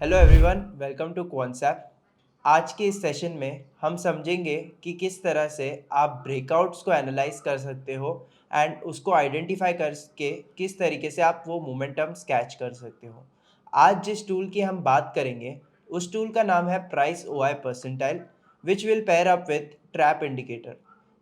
Hello everyone, welcome to Quancept. आज के इस सेशन में हम समझेंगे कि किस तरह से आप ब्रेकआउट्स को एनालाइज कर सकते हो एंड उसको आइडेंटिफाई करके किस तरीके से आप वो मोमेंटम कैच कर सकते हो। आज जिस टूल की हम बात करेंगे उस टूल का नाम है price O I percentile, which will pair up with trap indicator.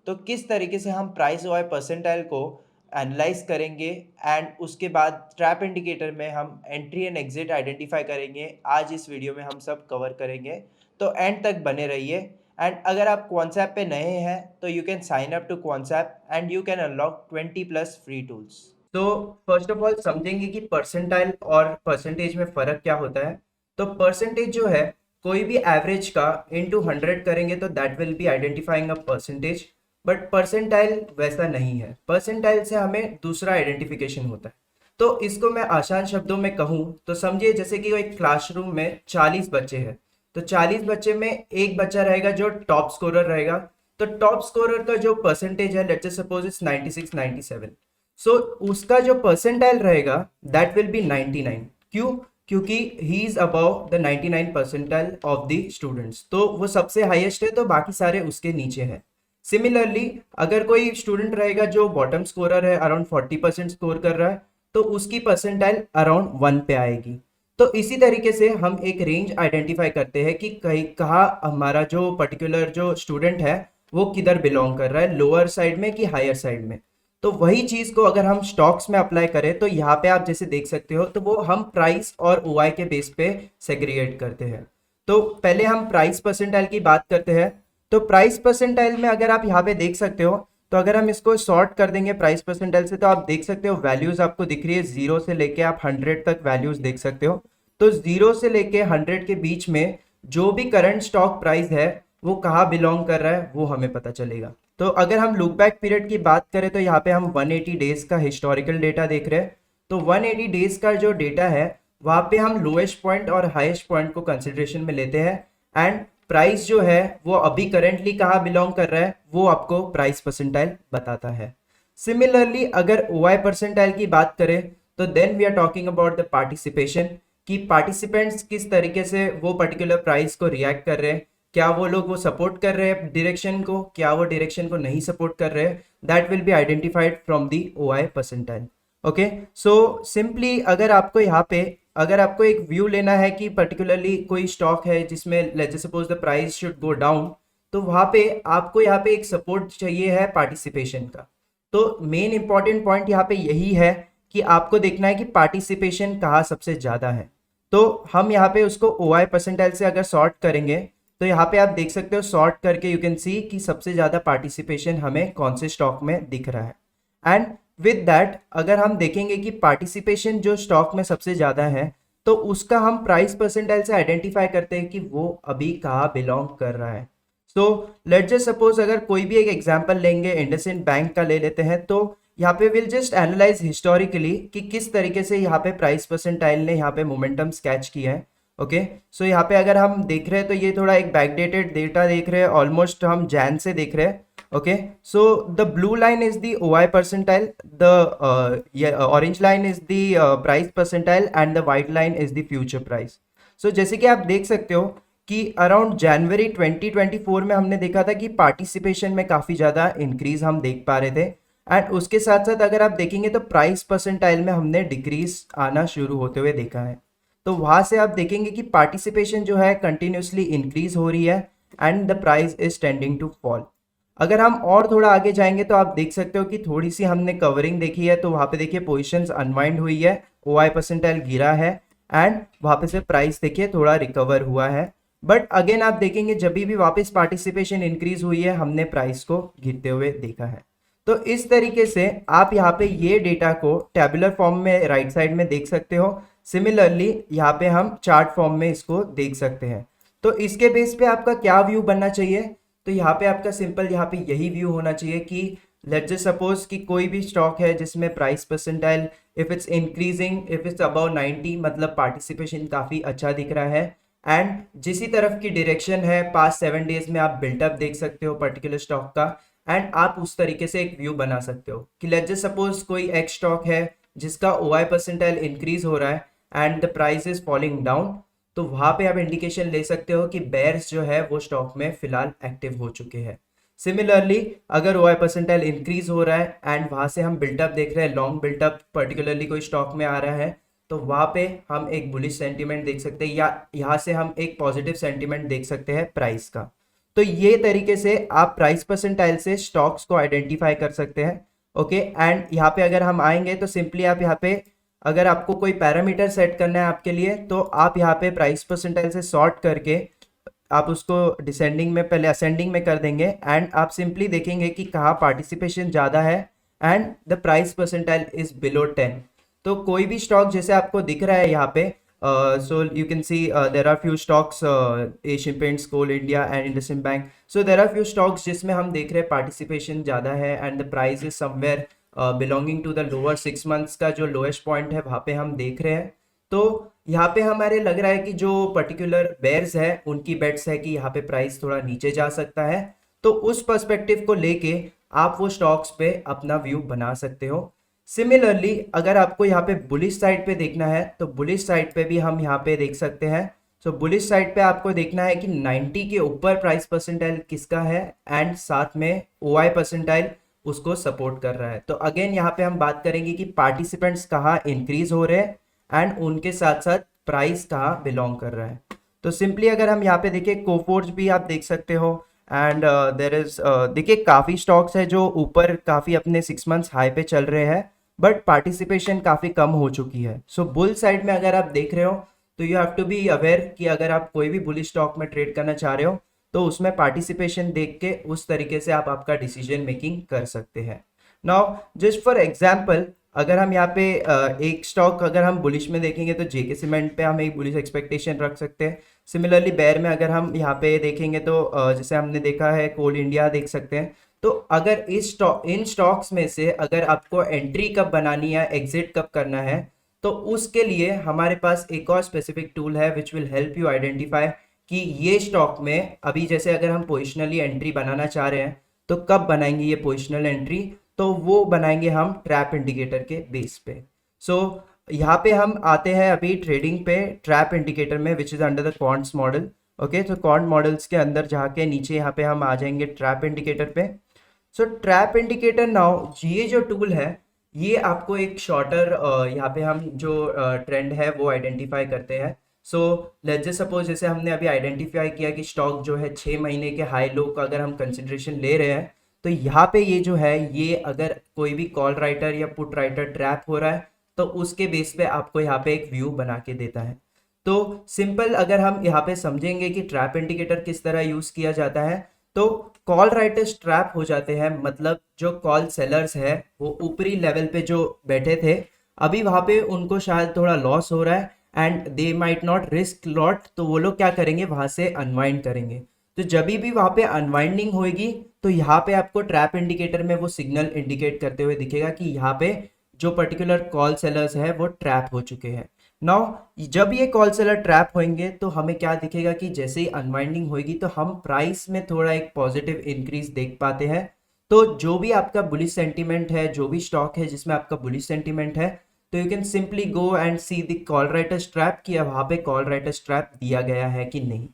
तो किस तरीके से हम प्राइस ओ आई परसेंटाइल को एनालाइज करेंगे एंड उसके बाद ट्रैप इंडिकेटर में हम एंट्री एंड एग्जिट आइडेंटिफाई करेंगे, आज इस वीडियो में हम सब कवर करेंगे। तो एंड तक बने रहिए। एंड अगर आप क्वांसेप्ट पे नए हैं तो you can sign up to Quancept and you can unlock 20+ free tools. तो फर्स्ट ऑफ ऑल समझेंगे कि परसेंटाइल और परसेंटेज में फ़र्क क्या होता है। तो परसेंटेज जो है, कोई भी एवरेज का इनटू 100 करेंगे तो that will be identifying a percentage. But percentile वैसा नहीं है। परसेंटाइल से हमें दूसरा आइडेंटिफिकेशन होता है। तो इसको मैं आसान शब्दों में कहूँ तो समझिए जैसे कि एक क्लासरूम में 40 बच्चे हैं। तो 40 बच्चे में एक बच्चा रहेगा जो टॉप स्कोरर रहेगा। तो टॉप स्कोरर का जो परसेंटेज है, लेट्स सपोज इट्स 96 97। सो उसका जो परसेंटाइल रहेगा दैट विल बी 99। क्यों? क्योंकि he is above the 99 percentile of the students. तो वो सबसे हाईएस्ट है, तो बाकी सारे उसके नीचे हैं। सिमिलरली अगर कोई स्टूडेंट रहेगा जो बॉटम स्कोरर है, अराउंड 40% स्कोर कर रहा है, तो उसकी परसेंटाइल अराउंड 1 पे आएगी। तो इसी तरीके से हम एक रेंज आइडेंटिफाई करते हैं कि कहीं कहाँ हमारा जो पर्टिकुलर जो स्टूडेंट है वो किधर बिलोंग कर रहा है, लोअर साइड में कि हायर साइड में। तो वही चीज को अगर हम स्टॉक्स में अप्लाई करें तो यहाँ पे आप जैसे देख सकते हो, तो वो हम प्राइस और ओआई के बेस पे सेग्रीगेट करते हैं। तो पहले हम प्राइस परसेंटाइल की बात करते हैं। तो प्राइस परसेंटाइल में अगर आप यहाँ पे देख सकते हो, तो अगर हम इसको सॉर्ट कर देंगे प्राइस परसेंटाइल से, तो आप देख सकते हो वैल्यूज आपको दिख रही है, 0 से लेके आप 100 तक वैल्यूज देख सकते हो। तो 0 से लेके 100 के बीच में जो भी करंट स्टॉक प्राइस है वो कहाँ बिलोंग कर रहा है वो हमें पता चलेगा। तो अगर हम लुक बैक पीरियड की बात करें तो यहाँ पे हम 180 डेज का हिस्टोरिकल डेटा देख रहे हैं। तो 180 डेज का जो डेटा है वहाँ पे हम लोएस्ट पॉइंट और हाईएस्ट पॉइंट को कंसिडरेशन में लेते हैं। एंड प्राइस जो है वो अभी करेंटली कहाँ बिलोंग कर रहा है वो आपको प्राइस परसेंटाइल बताता है। सिमिलरली अगर ओआई परसेंटाइल की बात करें तो then we are talking about the participation, कि पार्टिसिपेंट्स किस तरीके से वो पर्टिकुलर प्राइस को रिएक्ट कर रहे हैं। क्या वो लोग वो सपोर्ट कर रहे हैं डायरेक्शन को, क्या वो डायरेक्शन को नहीं सपोर्ट कर रहे हैं। That will be identified from the OI percentile. Okay, so simply अगर आपको यहाँ पे अगर आपको एक व्यू लेना है कि पर्टिकुलरली कोई स्टॉक है जिसमें let's suppose the price should go down, तो वहां पे आपको यहाँ पे एक सपोर्ट चाहिए है पार्टिसिपेशन का। तो मेन इंपॉर्टेंट पॉइंट यहाँ पे यही है कि आपको देखना है कि पार्टिसिपेशन कहाँ सबसे ज्यादा है। तो हम यहाँ पे उसको ओआई परसेंटाइल से अगर सॉर्ट करेंगे तो यहाँ पे आप देख सकते हो, सॉर्ट करके यू कैन सी कि सबसे ज्यादा पार्टिसिपेशन हमें कौन से स्टॉक में दिख रहा है। एंड विद दैट अगर हम देखेंगे कि पार्टिसिपेशन जो स्टॉक में सबसे ज्यादा है, तो उसका हम प्राइस परसेंटाइल से आइडेंटिफाई करते हैं कि वो अभी कहाँ बिलोंग कर रहा है। सो लेट्स जस्ट सपोज अगर कोई भी एक एग्जांपल लेंगे, इंडसइंड बैंक का ले लेते हैं, तो यहाँ पे विल जस्ट एनालाइज हिस्टोरिकली कि किस तरीके से यहाँ पे प्राइस परसेंटाइल ने यहाँ पे मोमेंटम स्केच किया है। ओके, सो यहाँ पे अगर हम देख रहे हैं तो ये थोड़ा एक बैकडेटेड डेटा देख रहे हैं, ऑलमोस्ट हम जैन से देख रहे हैं। okay, so the blue line is the OI percentile, the orange line is the price percentile and the white line is the future price. So जैसे कि आप देख सकते हो कि अराउंड जनवरी 2024 में हमने देखा था कि पार्टिसिपेशन में काफी ज्यादा इंक्रीज हम देख पा रहे थे। एंड उसके साथ साथ अगर आप देखेंगे तो प्राइस परसेंटाइल में हमने डिक्रीज आना शुरू होते हुए देखा है। तो वहां से आप देखेंगे कि पार्टिसिपेशन जो है कंटिन्यूसली इंक्रीज हो रही है and the price is tending to fall. अगर हम और थोड़ा आगे जाएंगे तो आप देख सकते हो कि थोड़ी सी हमने कवरिंग देखी है, तो वहां पे देखिए पोजीशंस अनवाइंड हुई है, ओआई परसेंटाइल गिरा है एंड वहां पे से प्राइस देखिए थोड़ा रिकवर हुआ है। बट अगेन आप देखेंगे जब भी वापस पार्टिसिपेशन इंक्रीज हुई है हमने प्राइस को गिरते हुए देखा है। तो इस तरीके से आप यहाँ पे ये डेटा को टेबुलर फॉर्म में राइट साइड में देख सकते हो। सिमिलरली यहाँ पे हम चार्ट फॉर्म में इसको देख सकते हैं। तो इसके बेस पे आपका क्या व्यू बनना चाहिए? तो यहाँ पे आपका सिंपल यहाँ पे यही व्यू होना चाहिए कि लेट्स जस्ट सपोज कि कोई भी स्टॉक है जिसमें price percentile if it's increasing, if it's above 90, मतलब पार्टिसिपेशन काफी अच्छा दिख रहा है। एंड जिसी तरफ की डायरेक्शन है पास्ट 7 डेज में आप बिल्टअप देख सकते हो पर्टिकुलर स्टॉक का। एंड आप उस तरीके से एक व्यू बना सकते हो कि लेट्स जस्ट सपोज कोई एक स्टॉक है जिसका ओआई परसेंटाइल इंक्रीज हो रहा है and the price is falling down. तो वहां पे आप इंडिकेशन ले सकते हो कि बेयर्स जो है वो स्टॉक में फिलहाल एक्टिव हो चुके हैं। सिमिलरली अगर OI परसेंटाइल इंक्रीज हो रहा है एंड वहां से हम बिल्टअप देख रहे हैं, लॉन्ग बिल्टअप पर्टिकुलरली कोई स्टॉक में आ रहा है, तो वहां पे हम एक बुलिश सेंटीमेंट देख सकते हैं, या यहाँ से हम एक पॉजिटिव सेंटीमेंट देख सकते हैं प्राइस का। तो ये तरीके से आप प्राइस परसेंटाइल से स्टॉक्स को आइडेंटिफाई कर सकते हैं। ओके, एंड यहाँ पे अगर हम आएंगे तो सिंपली आप यहाँ पे अगर आपको कोई पैरामीटर सेट करना है आपके लिए, तो आप यहाँ पे प्राइस परसेंटाइल से सॉर्ट करके आप उसको डिसेंडिंग में पहले असेंडिंग में कर देंगे एंड आप सिंपली देखेंगे कि कहाँ पार्टिसिपेशन ज़्यादा है and the price percentile is below 10। तो कोई भी स्टॉक जैसे आपको दिख रहा है यहाँ पे, so you can see there are few stocks, Asian Paints, Coal India and IndusInd Bank. So there are few stocks जिसमें हम देख रहे हैं पार्टिसिपेशन ज़्यादा है and the price is somewhere belonging to the lower 6 months का जो lowest point है वहाँ पे हम देख रहे हैं। तो यहाँ पे हमारे लग रहा है कि जो पर्टिकुलर बेयर्स है उनकी बेट्स है कि यहाँ पे प्राइस थोड़ा नीचे जा सकता है। तो उस पर्सपेक्टिव को लेके आप वो स्टॉक्स पे अपना व्यू बना सकते हो। सिमिलरली अगर आपको यहाँ पे बुलिश साइड पे देखना है तो बुलिश साइड पे भी हम यहाँ पे देख सकते हैं। सो बुलिश साइड पे आपको देखना है कि 90 के ऊपर प्राइस परसेंटाइल किसका है एंड साथ में OI परसेंटाइल उसको सपोर्ट कर रहा है। तो अगेन यहाँ पे हम बात करेंगे कि पार्टिसिपेंट्स कहाँ इंक्रीज हो रहे हैं एंड उनके साथ साथ प्राइस कहाँ बिलोंग कर रहा है। तो सिंपली अगर हम यहाँ पे देखें कोफोर्ज भी आप देख सकते हो एंड देर इज देखिए काफ़ी स्टॉक्स है जो ऊपर काफ़ी अपने 6 मंथ्स हाई पे चल रहे हैं बट पार्टिसिपेशन काफ़ी कम हो चुकी है। सो बुल साइड में अगर आप देख रहे हो तो you have to be aware कि अगर आप कोई भी बुलिश स्टॉक में ट्रेड करना चाह रहे हो तो उसमें पार्टिसिपेशन देख के उस तरीके से आप आपका डिसीजन मेकिंग कर सकते हैं। नाउ जस्ट फॉर एग्जांपल अगर हम यहाँ पे एक स्टॉक अगर हम बुलिश में देखेंगे तो जेके सीमेंट पे हम एक बुलिश एक्सपेक्टेशन रख सकते हैं। सिमिलरली बेयर में अगर हम यहाँ पे देखेंगे तो जैसे हमने देखा है कोल इंडिया देख सकते हैं। तो अगर इन स्टॉक्स में से अगर आपको एंट्री कब बनानी है, एग्जिट कब करना है, तो उसके लिए हमारे पास एक और स्पेसिफिक टूल है which will help you identify कि ये स्टॉक में अभी जैसे अगर हम पोजिशनली एंट्री बनाना चाह रहे हैं तो कब बनाएंगे ये पोजिशनल एंट्री, तो वो बनाएंगे हम ट्रैप इंडिकेटर के बेस पे। सो यहाँ पे हम आते हैं अभी ट्रेडिंग पे ट्रैप इंडिकेटर में which is under the quants model. Okay, तो क्वांट मॉडल्स के अंदर जाके नीचे यहाँ पे हम आ जाएंगे ट्रैप इंडिकेटर पे। सो ट्रैप इंडिकेटर नाउ ये जो टूल है ये आपको एक शॉर्टर यहाँ पे हम जो ट्रेंड है वो आइडेंटिफाई करते हैं। सो लेट्स जस्ट सपोज जैसे हमने अभी आइडेंटिफाई किया कि स्टॉक जो है 6 महीने के हाई लो का अगर हम कंसिडरेशन ले रहे हैं तो यहाँ पे ये जो है ये अगर कोई भी कॉल राइटर या पुट राइटर ट्रैप हो रहा है तो उसके बेस पे आपको यहाँ पे एक व्यू बना के देता है। तो सिंपल अगर हम यहाँ पे समझेंगे कि ट्रैप इंडिकेटर किस तरह यूज किया जाता है, तो कॉल राइटर्स ट्रैप हो जाते हैं, मतलब जो कॉल सेलर्स है वो ऊपरी लेवल पे जो बैठे थे अभी वहां पे उनको शायद थोड़ा लॉस हो रहा है and they might not risk lot, तो वो लोग क्या करेंगे वहां से अनवाइंड करेंगे। तो जब भी वहां पे अनवाइंडिंग होगी तो यहाँ पे आपको ट्रैप इंडिकेटर में वो सिग्नल इंडिकेट करते हुए दिखेगा कि यहाँ पे जो पर्टिकुलर कॉल सेलर्स है वो ट्रैप हो चुके हैं। नाउ जब ये कॉल सेलर ट्रैप होंगे तो हमें क्या दिखेगा कि जैसे ही अनवाइंडिंग होगी तो हम प्राइस में थोड़ा एक पॉजिटिव इंक्रीज देख पाते हैं। तो जो भी आपका बुलिश सेंटीमेंट है, जो भी स्टॉक है जिसमें आपका बुलिश सेंटीमेंट है, तो you can simply go and see the call writers trap कि वहां पे कॉल राइटर्स ट्रैप दिया गया है कि नहीं।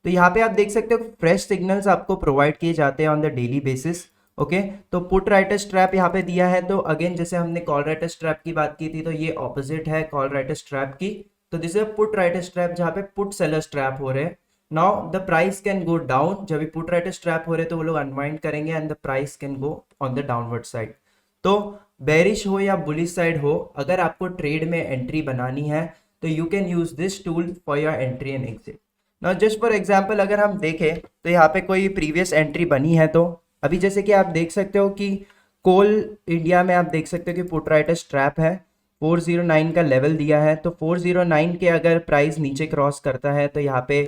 तो यहाँ पे आप देख सकते हो फ्रेश सिग्नल्स आपको प्रोवाइड किए जाते हैं on the daily basis. Okay, तो पुट राइटर्स ट्रैप यहाँ पे दिया है। तो अगेन जैसे हमने कॉल राइटर्स ट्रैप की बात की थी तो ये ऑपोजिट है कॉल राइटर्स ट्रैप की। तो this is put writers trap जहाँ पे पुट सेलर्स ट्रैप हो रहे हैं। Now the price can go down, जब भी पुट राइटर्स ट्रैप हो रहे हैं तो वो लोग अनवाइंड करेंगे and the price can go on the downward side. तो बेरिश हो या बुलिश साइड हो, अगर आपको ट्रेड में एंट्री बनानी है तो you can use this tool for your entry and exit. Now just for example अगर हम देखें तो यहाँ पे कोई प्रीवियस एंट्री बनी है, तो अभी जैसे कि आप देख सकते हो कि कोल इंडिया में आप देख सकते हो कि पुट राइटर्स ट्रैप है, 409 का लेवल दिया है। तो 409 के अगर प्राइस नीचे क्रॉस करता है तो यहाँ पे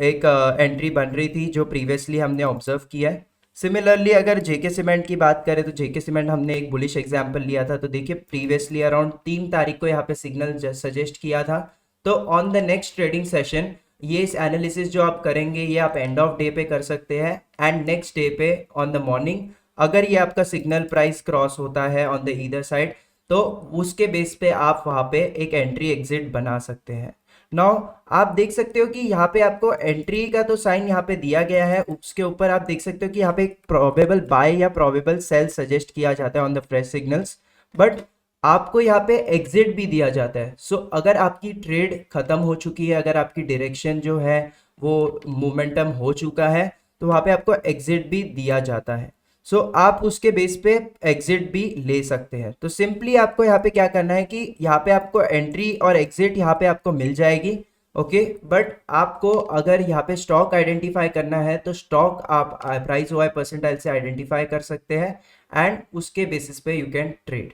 एक एंट्री बन रही थी जो प्रीवियसली हमने ऑब्जर्व किया है। सिमिलरली अगर जेके सीमेंट की बात करें तो जेके सीमेंट हमने एक बुलिश एग्जांपल लिया था। तो देखिए प्रीवियसली अराउंड 3 तारीख को यहाँ पे सिग्नल सजेस्ट किया था। तो on the next trading session ये इस एनालिसिस जो आप करेंगे ये आप एंड ऑफ डे पे कर सकते हैं एंड नेक्स्ट डे पे ऑन द मॉर्निंग अगर ये आपका सिग्नल प्राइस क्रॉस होता है ऑन द ईदर साइड तो उसके बेस पे आप वहां पे एक एंट्री एग्जिट बना सकते हैं। नाउ आप देख सकते हो कि यहाँ पे आपको एंट्री का तो साइन यहाँ पे दिया गया है, उसके ऊपर आप देख सकते हो कि यहाँ पे एक प्रोबेबल बाय या प्रोबेबल सेल सजेस्ट किया जाता है on the fresh signals, but आपको यहाँ पे एग्जिट भी दिया जाता है। सो अगर आपकी ट्रेड खत्म हो चुकी है, अगर आपकी डायरेक्शन जो है वो मोमेंटम हो चुका है, तो वहाँ पे आपको एग्जिट भी दिया जाता है। सो आप उसके बेस पे एग्जिट भी ले सकते हैं। तो सिंपली आपको यहाँ पे क्या करना है कि यहाँ पे आपको एंट्री और एग्जिट यहाँ पे आपको मिल जाएगी, ओके। बट आपको अगर यहाँ पे स्टॉक आइडेंटिफाई करना है तो स्टॉक आप प्राइस वाई परसेंटाइल से आइडेंटिफाई कर सकते हैं एंड उसके बेसिस पे you can trade,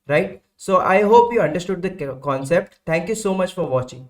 right. So I hope you understood the concept. Thank you so much for watching.